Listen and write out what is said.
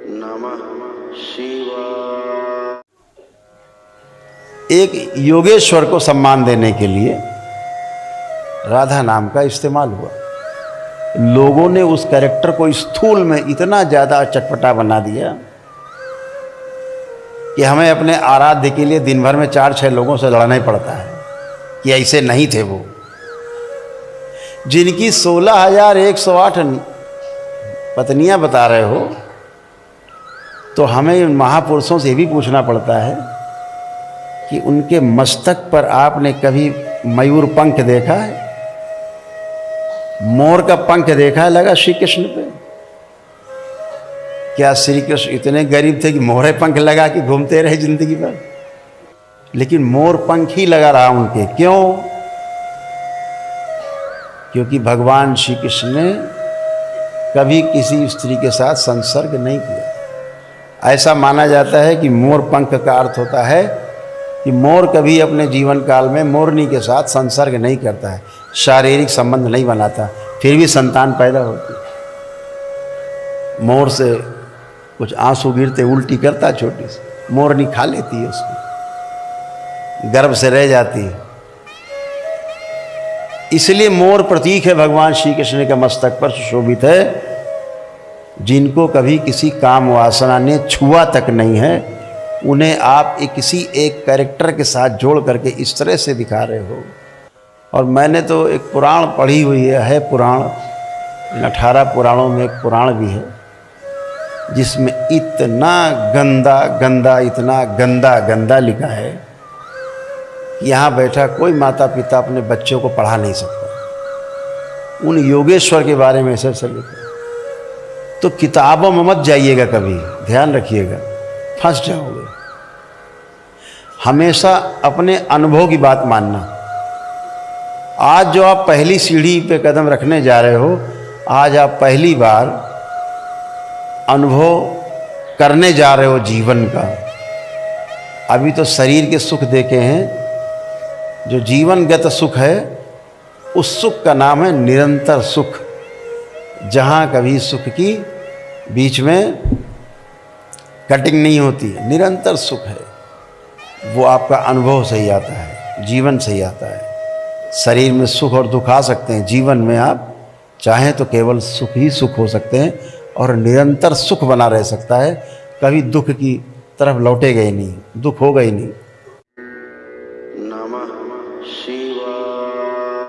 नमः शिवाय। एक योगेश्वर को सम्मान देने के लिए राधा नाम का इस्तेमाल हुआ। लोगों ने उस कैरेक्टर को स्थूल में इतना ज़्यादा चटपटा बना दिया कि हमें अपने आराध्य के लिए दिन भर में 4-6 लोगों से लड़ना ही पड़ता है कि ऐसे नहीं थे वो, जिनकी 16,108 पत्नियां बता रहे हो। तो हमें महापुरुषों से भी पूछना पड़ता है कि उनके मस्तक पर आपने कभी मयूर पंख देखा है, मोर का पंख देखा है लगा श्री कृष्ण पे? क्या श्री कृष्ण इतने गरीब थे कि मोरे पंख लगा के घूमते रहे जिंदगी भर? लेकिन मोर पंख ही लगा रहा उनके। क्यों? क्योंकि भगवान श्री कृष्ण ने कभी किसी स्त्री के साथ संसर्ग नहीं किया। ऐसा माना जाता है कि मोर पंख का अर्थ होता है कि मोर कभी अपने जीवन काल में मोरनी के साथ संसर्ग नहीं करता है, शारीरिक संबंध नहीं बनाता, फिर भी संतान पैदा होती है। मोर से कुछ आंसू गिरते उल्टी करता छोटी सी, मोरनी खा लेती है उसको, गर्भ से रह जाती है। इसलिए मोर प्रतीक है भगवान श्री कृष्ण के मस्तक पर सुशोभित है। जिनको कभी किसी काम वासना ने छुआ तक नहीं है, उन्हें आप किसी एक कैरेक्टर के साथ जोड़ करके इस तरह से दिखा रहे हो। और मैंने तो एक पुराण पढ़ी हुई है पुराण, 18 पुराणों में एक पुराण भी है जिसमें इतना गंदा गंदा इतना गंदा गंदा लिखा है कि यहाँ बैठा कोई माता पिता अपने बच्चों को पढ़ा नहीं सकता। उन योगेश्वर के बारे में ऐसे लिखा। तो किताबों में मत जाइएगा कभी, ध्यान रखिएगा, फंस जाओगे। हमेशा अपने अनुभव की बात मानना। आज जो आप पहली सीढ़ी पे कदम रखने जा रहे हो, आज आप पहली बार अनुभव करने जा रहे हो जीवन का। अभी तो शरीर के सुख देखे हैं, जो जीवनगत सुख है उस सुख का नाम है निरंतर सुख, जहाँ कभी सुख की बीच में कटिंग नहीं होती है। निरंतर सुख है वो आपका अनुभव से ही आता है, जीवन से ही आता है। शरीर में सुख और दुख आ सकते हैं, जीवन में आप चाहें तो केवल सुख ही सुख हो सकते हैं और निरंतर सुख बना रह सकता है। कभी दुख की तरफ लौटेगा ही नहीं, दुख होगा ही नहीं।